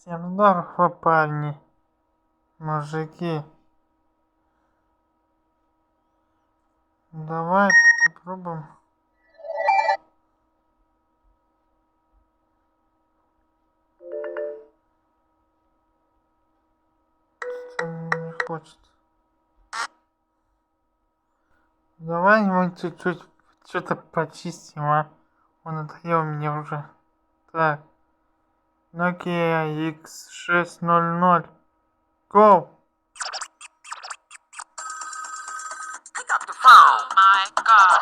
Всем здорово, парни, мужики. Давай попробуем. Что не хочет. Давай мы чуть-чуть что-то почистим, а? Он надоел мне уже. Так. Nokia x6-00. Go! Pick up the phone. My God.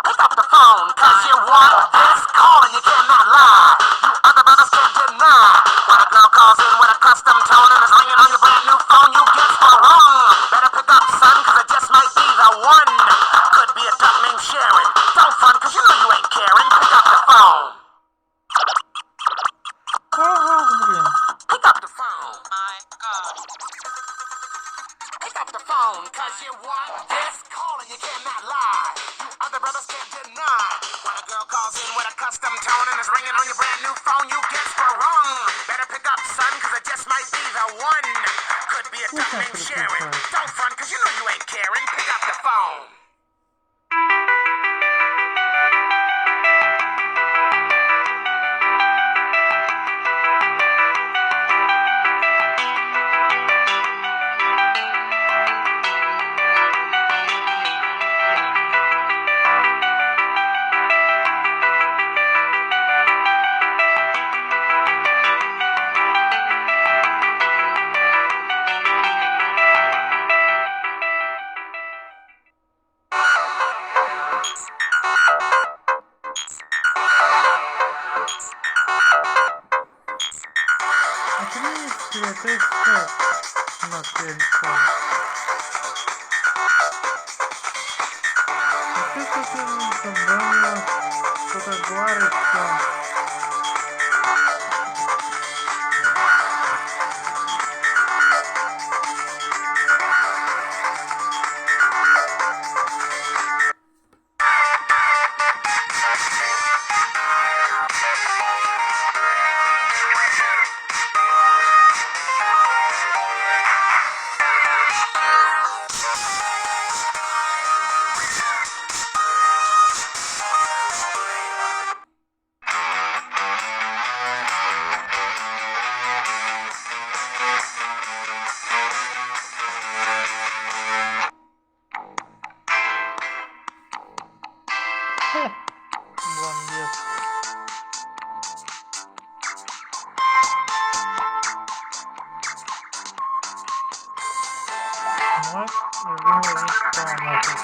Pick up the phone, cause you want this call and you cannot lie. You other brothers can't deny. When a girl calls in with a custom tone and is ringing on your brand new phone, you get so wrong. Better pick up, son, cause it just might be the one. Could be a duck named Sharon. Don't front, cause you know you ain't caring. Pick up the phone. Блин. Pick up the phone. My God. Pick up the phone, cause you want this call and you cannot lie. You other brothers can't deny. When a girl calls in with a custom tone and is ringing on your brand new phone, you guess we're wrong. Better pick up, son, cause it just might be the one. Could be a duck named Sharon. Don't front, cause you know you ain't caring. Pick up the phone. Это x6 на телефон. А ты что-то забыл, что-то говоришь, что... Бомбец. Вот, любимый ringtone.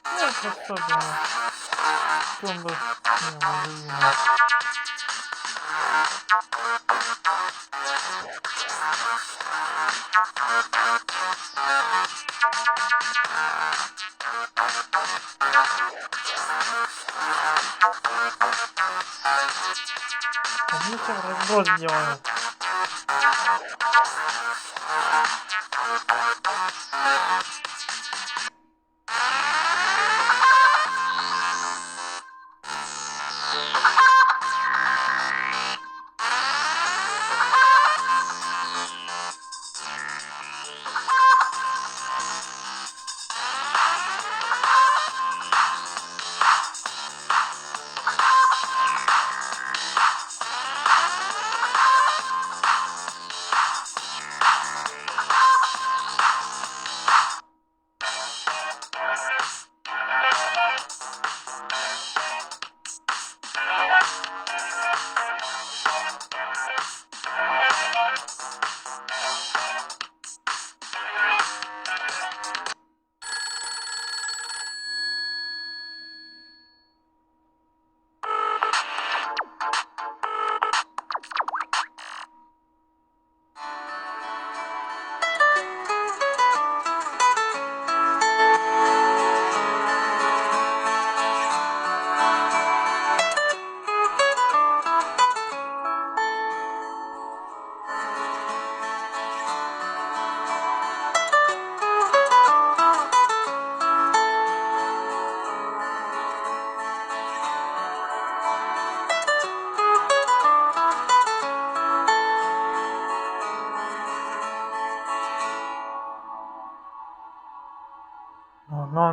Ну, это особенно. Чтобы неуловимо. Они все в разброс делают.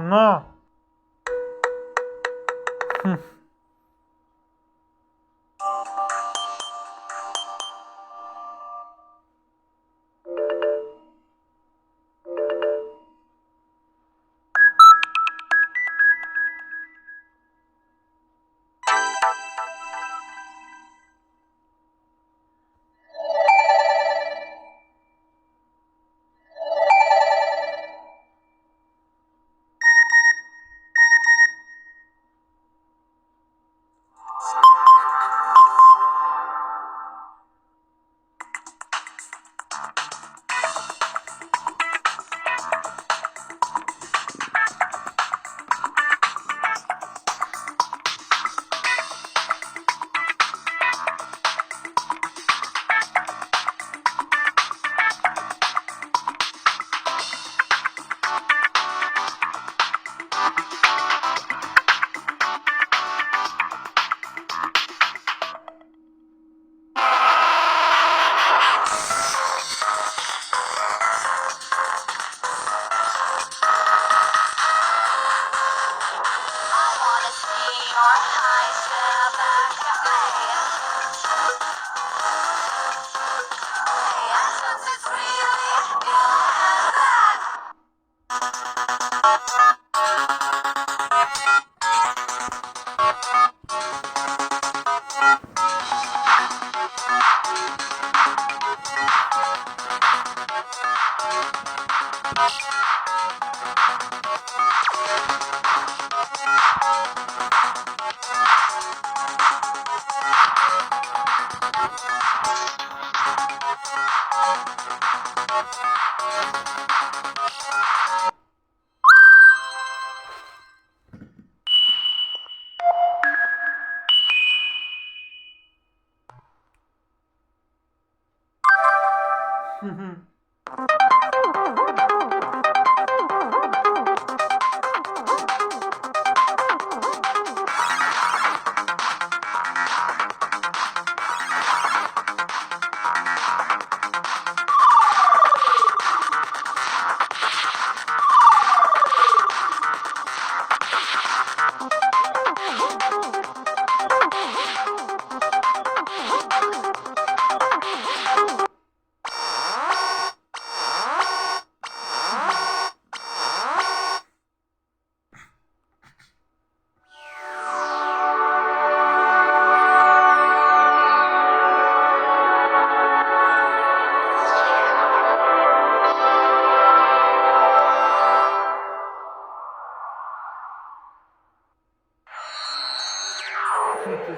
no.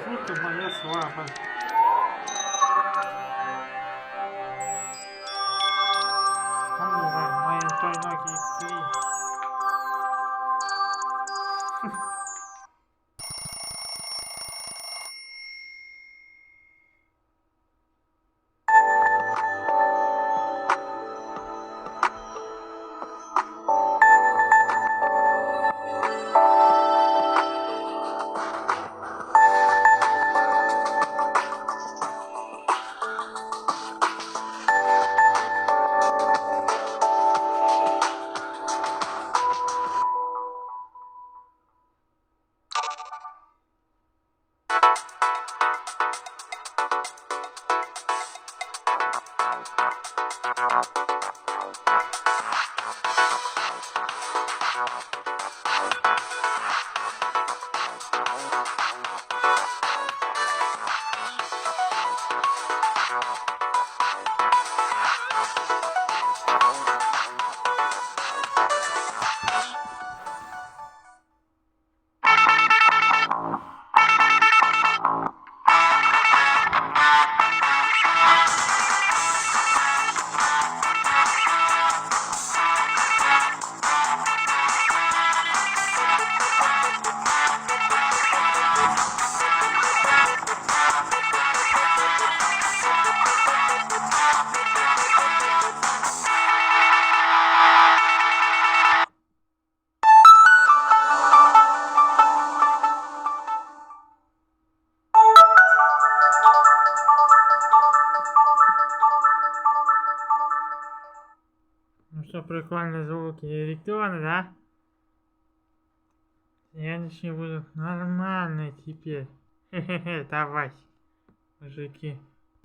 Слушай, моя слава. Моей той Nokia X3. Ну что, прикольные звуки, ringtones, да? Следующий будут нормальные теперь. Хе-хе-хе, давай, мужики.